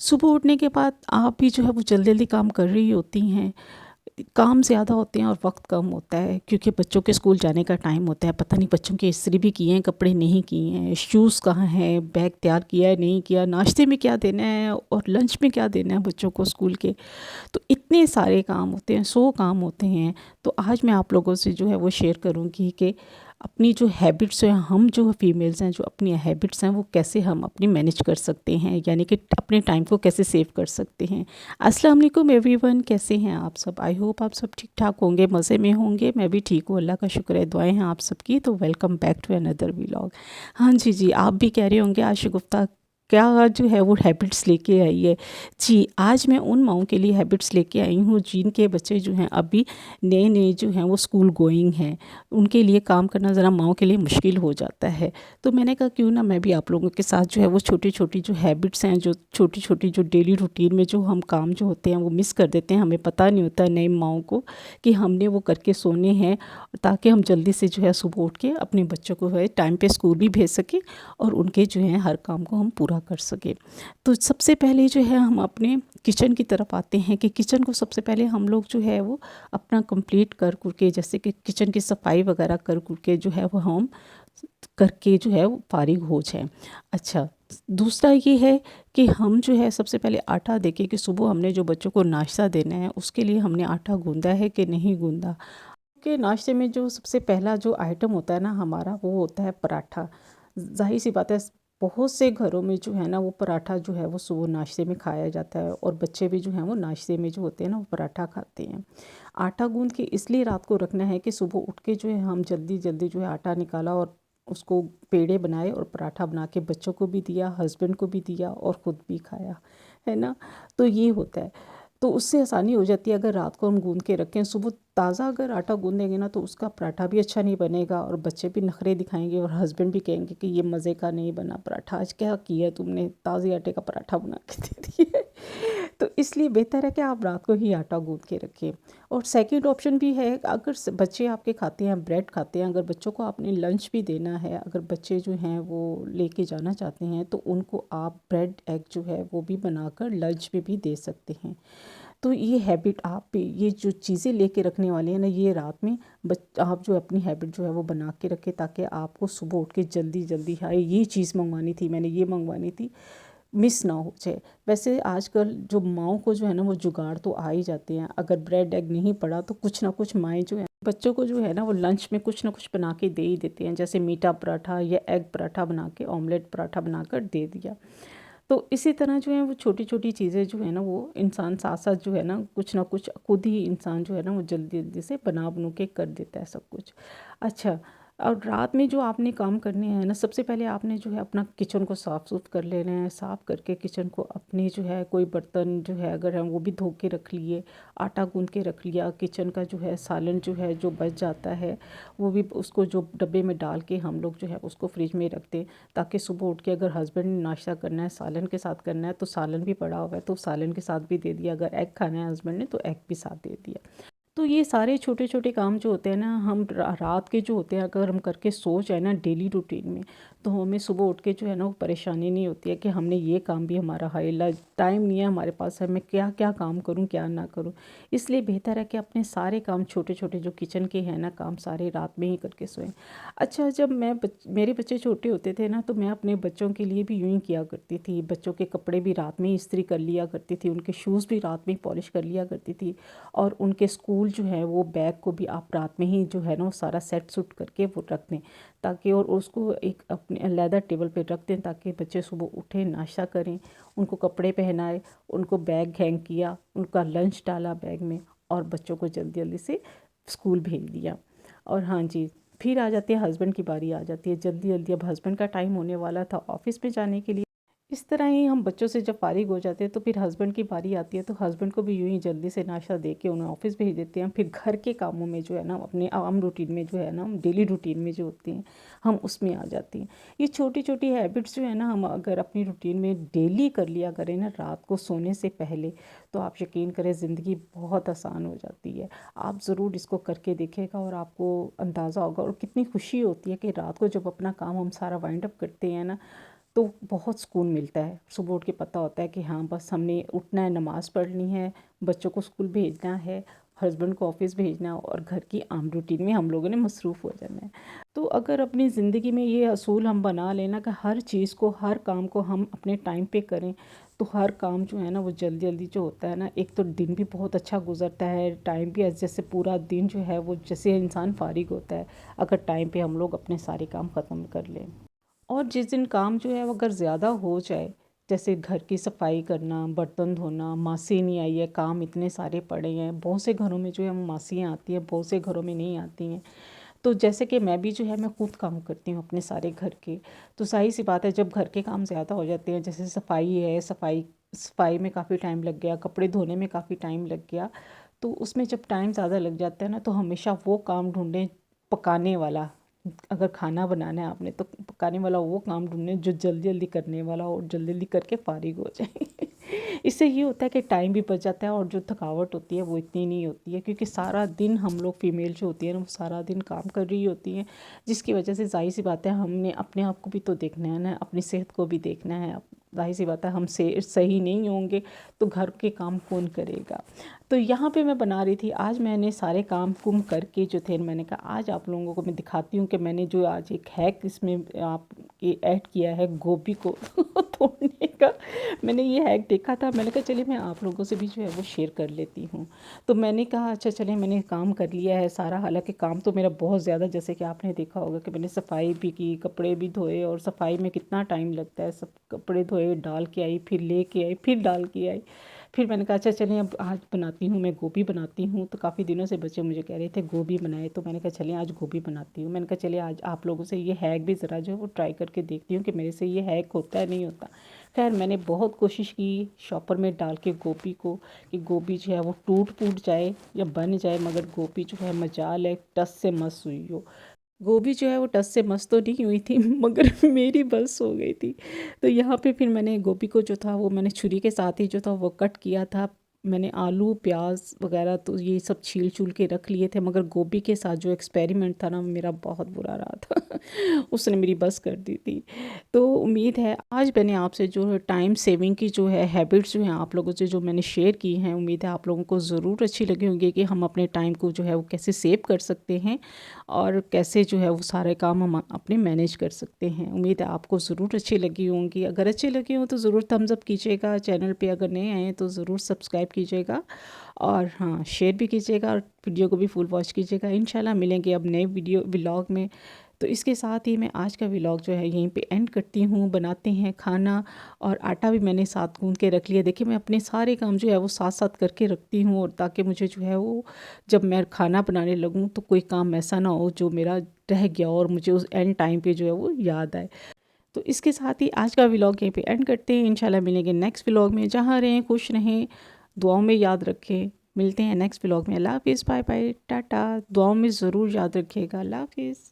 सुबह उठने के बाद आप भी जो है वो जल्दी-जल्दी काम कर रही होती हैं। काम ज़्यादा होते हैं और वक़्त कम होता है क्योंकि बच्चों के स्कूल जाने का टाइम होता है। पता नहीं बच्चों के इस्त्री भी किए हैं, कपड़े नहीं किए हैं, शूज़ कहाँ हैं, बैग तैयार किया है, नहीं किया, नाश्ते में क्या देना है और लंच में क्या देना है बच्चों को स्कूल के। तो इतने सारे काम होते हैं, 100 काम होते हैं। तो आज मैं आप लोगों से जो है वो शेयर करूँगी कि अपनी जो हैबिट्स हैं, हम जो फीमेल्स हैं, जो अपनी हैबिट्स हैं, वो कैसे हम अपनी मैनेज कर सकते हैं, यानी कि अपने टाइम को कैसे सेव कर सकते हैं। अस्सलाम वालेकुम एवरीवन, कैसे हैं आप सब? आई होप आप सब ठीक-ठाक होंगे, मज़े में होंगे। मैं भी ठीक हूँ, अल्लाह का शुक्र है, दुआएँ हैं आप सबकी। तो welcome back to another vlog. हाँ जी, जी, आप भी कह रहे होंगे आज शगुफ्ता क्या जो है वो हैबिट्स लेके आई है। जी, आज मैं उन माँओं के लिए हैबिट्स लेके आई हूँ जिनके बच्चे जो हैं अभी नए-नए जो हैं वो स्कूल गोइंग हैं। उनके लिए काम करना ज़रा माँओं के लिए मुश्किल हो जाता है। तो मैंने कहा क्यों ना मैं भी आप लोगों के साथ जो है वो छोटी-छोटी जो हैबिट्स हैं, जो छोटी-छोटी जो डेली रूटीन में जो हम काम जो होते हैं वो मिस कर देते हैं, हमें पता नहीं होता है नई माँओं को कि हमने वो करके सोने हैं, ताकि हम जल्दी से जो है सुबह उठ के अपने बच्चों को है टाइम पे स्कूल भी भेज सकें और उनके जो है हर काम को हम पूरा कर सकें। तो सबसे पहले जो है हम अपने किचन की तरफ आते हैं कि किचन को सबसे पहले हम लोग जो है वो अपना कंप्लीट कर कुर के, जैसे कि किचन की सफाई वगैरह कर कुर के जो है वो हम करके जो है वो फारिग हो जाएँ। अच्छा, दूसरा ये है कि हम जो है सबसे पहले आटा देखें कि सुबह हमने जो बच्चों को नाश्ता देना है उसके लिए हमने आटा गूँधा है कि नहीं गूँधा। के नाश्ते में जो सबसे पहला जो आइटम होता है ना हमारा, वो होता है पराठा। ज़ाहिर-सी बात है, बहुत से घरों में जो है ना वो पराठा जो है वो सुबह नाश्ते में खाया जाता है और बच्चे भी जो हैं वो नाश्ते में जो होते हैं ना वो पराठा खाते हैं। आटा गूँध के इसलिए रात को रखना है कि सुबह उठ के जो है हम जल्दी-जल्दी जो है आटा निकाला और उसको पेड़े बनाए और पराठा बना के बच्चों को भी दिया, हस्बैंड को भी दिया और ख़ुद भी खाया, है ना? तो ये होता है। तो उससे आसानी हो जाती है अगर रात को हम गूँध के रखें। सुबह ताज़ा अगर आटा गूँधेंगे ना तो उसका पराठा भी अच्छा नहीं बनेगा और बच्चे भी नखरे दिखाएंगे और हस्बैंड भी कहेंगे कि ये मज़े का नहीं बना पराठा, आज क्या किया तुमने, ताज़े आटे का पराठा बना के दे दिए। तो इसलिए बेहतर है कि आप रात को ही आटा गूँध के रखें। और सेकंड ऑप्शन भी है, अगर बच्चे आपके खाते हैं, ब्रेड खाते हैं, अगर बच्चों को आपने लंच भी देना है, अगर बच्चे जो हैं वो लेके जाना चाहते हैं तो उनको आप ब्रेड एग जो है वो भी बनाकर लंच में भी दे सकते हैं। तो ये हैबिट आप पे, ये जो चीज़ें लेके रखने वाले हैं ना, ये रात में आप जो अपनी हैबिट जो है वो बना के रखें ताकि आपको सुबह उठ के जल्दी-जल्दी हाय ये चीज़ मंगवानी थी, मैंने ये मंगवानी थी, मिस ना हो जाए। वैसे आजकल जो माँओं को जो है ना वो जुगाड़ तो आ ही जाते हैं। अगर ब्रेड एग नहीं पड़ा तो कुछ ना कुछ माएँ जो हैं बच्चों को जो है ना वो लंच में कुछ ना कुछ बना के दे ही देते हैं। जैसे मीठा पराठा या एग पराठा बना के, ऑमलेट पराठा बनाकर दे दिया। तो इसी तरह जो है वो छोटी-छोटी चीज़ें जो है ना वो इंसान साथ-साथ जो है ना कुछ ना कुछ खुद ही इंसान जो है ना वो जल्दी-जल्दी से बना-बनू के कर देता है सब कुछ। अच्छा, और रात में जो आपने काम करने हैं ना, सबसे पहले आपने जो है अपना किचन को साफ़-सूफ़ कर लेना है। साफ़ करके किचन को अपने जो है कोई बर्तन जो है अगर हैं वो भी धो के रख लिए, आटा गूँध के रख लिया, किचन का जो है सालन जो है जो बच जाता है वो भी उसको जो डब्बे में डाल के हम लोग जो है उसको फ्रिज में रख दें, ताकि सुबह उठ के अगर हस्बैंड ने नाश्ता करना है, सालन के साथ करना है तो सालन भी पड़ा हुआ है तो सालन के साथ भी दे दिया, अगर एग खाना है हस्बैंड ने तो एग भी साथ दे दिया। तो ये सारे छोटे-छोटे काम जो होते हैं ना, हम रात के जो होते हैं अगर हम करके सो जाए ना डेली रूटीन में, तो हमें सुबह उठ के जो है ना वो परेशानी नहीं होती है कि हमने ये काम भी हमारा हाय अल्लाह टाइम नहीं है हमारे पास, है मैं क्या-क्या काम करूँ, क्या ना करूँ। इसलिए बेहतर है कि अपने सारे काम छोटे-छोटे जो किचन के हैं ना काम सारे रात में ही करके सोएँ। अच्छा, जब मेरे बच्चे छोटे होते थे ना तो मैं अपने बच्चों के लिए भी यूँ ही किया करती थी। बच्चों के कपड़े भी रात में ही इस्त्री कर लिया करती थी, उनके शूज़ भी रात में ही पॉलिश कर लिया करती थी और उनके स्कूल जो है वो बैग को भी आप रात में ही जो है ना वो सारा सेट सूट करके वो रख दें, ताकि और उसको एक अपने अलहदा टेबल पे रख दें ताकि बच्चे सुबह उठें, नाश्ता करें, उनको कपड़े पहनाए, उनको बैग हैंग किया, उनका लंच डाला बैग में और बच्चों को जल्दी-जल्दी से स्कूल भेज दिया। और हाँ जी, फिर आ जाती है हस्बैंड की बारी आ जाती है जल्दी-जल्दी, अब हस्बैंड का टाइम होने वाला था ऑफ़िस में जाने के लिए। इस तरह ही हम बच्चों से जब फ़ारिग हो जाते हैं तो फिर हस्बैंड की बारी आती है तो हस्बैंड को भी यूँ ही जल्दी से नाश्ता दे के उन्हें ऑफ़िस भेज देते हैं। फिर घर के कामों में जो है ना अपने आम रूटीन में जो है ना हम डेली रूटीन में जो होते हैं हम उसमें आ जाते हैं। ये छोटी-छोटी हैबिट्स जो है ना हम अगर अपनी रूटीन में डेली कर लिया करें ना रात को सोने से पहले, तो आप यकीन करें ज़िंदगी बहुत आसान हो जाती है। आप ज़रूर इसको करके देखिएगा और आपको अंदाज़ा होगा और कितनी खुशी होती है कि रात को जब अपना काम हम सारा वाइंड अप करते हैं ना, तो बहुत सुकून मिलता है। सुबह उठ के पता होता है कि हाँ बस हमने उठना है, नमाज़ पढ़नी है, बच्चों को स्कूल भेजना है, हस्बैंड को ऑफिस भेजना है और घर की आम रूटीन में हम लोगों ने मसरूफ़ हो जाना है। तो अगर अपनी ज़िंदगी में ये असूल हम बना लेना कि हर चीज़ को, हर काम को हम अपने टाइम पे करें, तो हर काम जो है ना वो जल्दी जल्दी जो होता है ना, एक तो दिन भी बहुत अच्छा गुजरता है, टाइम भी जैसे पूरा दिन जो है वो जैसे इंसान फारिग होता है अगर टाइम पे हम लोग अपने सारे काम ख़त्म कर लें। और जिस दिन काम जो है वो अगर ज़्यादा हो जाए, जैसे घर की सफाई करना, बर्तन धोना, मासी नहीं आई है, काम इतने सारे पड़े हैं, बहुत से घरों में जो है वो मासियाँ आती हैं, बहुत से घरों में नहीं आती हैं। तो जैसे कि मैं भी जो है मैं खुद काम करती हूँ अपने सारे घर के, तो ज़ाहिर सी बात है जब घर के काम ज़्यादा हो जाते हैं, जैसे सफाई है, सफाई सफाई में काफ़ी टाइम लग गया, कपड़े धोने में काफ़ी टाइम लग गया, तो उसमें जब टाइम ज़्यादा लग जाता है ना, तो हमेशा वो काम ढूंढें, पकाने वाला। अगर खाना बनाना है आपने तो पकाने वाला वो काम ढूंढें जो जल्दी जल्दी करने वाला हो और जल्दी जल्दी करके फारिग हो जाए। इससे ये होता है कि टाइम भी बच जाता है और जो थकावट होती है वो इतनी नहीं होती है, क्योंकि सारा दिन हम लोग फीमेल जो होती है ना वो सारा दिन काम कर रही होती हैं, जिसकी वजह से ज़ाहिर सी बात है हमने अपने आप को भी तो देखना है ना, अपनी सेहत को भी देखना है। ज़ाहिर सी बात है हम से सही नहीं होंगे तो घर के काम कौन करेगा। तो यहाँ पे मैं बना रही थी, आज मैंने सारे काम कुम करके जो थे, मैंने कहा आज आप लोगों को मैं दिखाती हूँ कि मैंने जो आज एक हैक इसमें आप ऐड किया है गोभी को तोड़ने का। मैंने ये हैक देखा था, मैंने कहा चलिए मैं आप लोगों से भी जो है वो शेयर कर लेती हूँ। तो मैंने कहा अच्छा चलिए, मैंने काम कर लिया है सारा, हालांकि काम तो मेरा बहुत ज़्यादा, जैसे कि आपने देखा होगा कि मैंने सफाई भी की, कपड़े भी धोए, और सफाई में कितना टाइम लगता है, सब कपड़े धोए, डाल के आई, फिर ले के आई, फिर डाल के आई। फिर मैंने कहा अच्छा चलिए अब आज बनाती हूँ, मैं गोभी बनाती हूँ। तो काफ़ी दिनों से बच्चे मुझे कह रहे थे गोभी बनाए, तो मैंने कहा चलिए आज गोभी बनाती हूँ। मैंने कहा चलिए आज आप लोगों से ये हैक भी ज़रा जो है वो ट्राई करके देखती हूँ कि मेरे से ये हैक होता है नहीं होता। खैर मैंने बहुत कोशिश की शॉपर में डाल के गोभी को, कि गोभी जो है वो टूट फूट जाए या बन जाए, मगर गोभी जो है मजाल है टस से मस हुई हो। गोभी जो है वो टस से मस तो नहीं हुई थी मगर मेरी बस हो गई थी। तो यहाँ पे फिर मैंने गोभी को जो था वो मैंने छुरी के साथ ही जो था वो कट किया था। मैंने आलू प्याज वगैरह तो ये सब छील छूल के रख लिए थे, मगर गोभी के साथ जो एक्सपेरिमेंट था ना मेरा बहुत बुरा रहा था उसने मेरी बस कर दी थी। तो उम्मीद है आज मैंने आपसे जो है टाइम सेविंग की जो है हैबिट्स जो हैं आप लोगों से जो मैंने शेयर की हैं, उम्मीद है आप लोगों को ज़रूर अच्छी लगी होंगी कि हम अपने टाइम को जो है वो कैसे सेव कर सकते हैं और कैसे जो है वो सारे काम हम अपने मैनेज कर सकते हैं। उम्मीद है आपको ज़रूर अच्छी लगी होंगी। अगर अच्छी लगी हो तो ज़रूर थम्स अप कीजिएगा, चैनल पे अगर नए आए हैं तो ज़रूर सब्सक्राइब कीजिएगा, और हाँ शेयर भी कीजिएगा और वीडियो को भी फुल वॉच कीजिएगा। इंशाल्लाह मिलेंगे अब नए वीडियो व्लॉग में। तो इसके साथ ही मैं आज का व्लॉग जो है यहीं पे एंड करती हूँ। बनाते हैं खाना, और आटा भी मैंने साथ गूँध के रख लिया। देखिए मैं अपने सारे काम जो है वो साथ साथ करके रखती हूँ, और ताकि मुझे जो है वो जब मैं खाना बनाने लगूँ तो कोई काम ऐसा ना हो जो मेरा रह गया और मुझे उस एंड टाइम पे जो है वो याद आए। तो इसके साथ ही आज का व्लॉग यहीं पे एंड करते हैं। इंशाल्लाह मिलेंगे नेक्स्ट व्लॉग में। जहाँ रहें खुश रहें, दुआओं में याद रखें। मिलते हैं नेक्स्ट व्लॉग में। अल्लाह हाफिज़, बाय बाय, टाटा। दुआओं में ज़रूर याद रखिएगा। अल्लाह हाफिज़।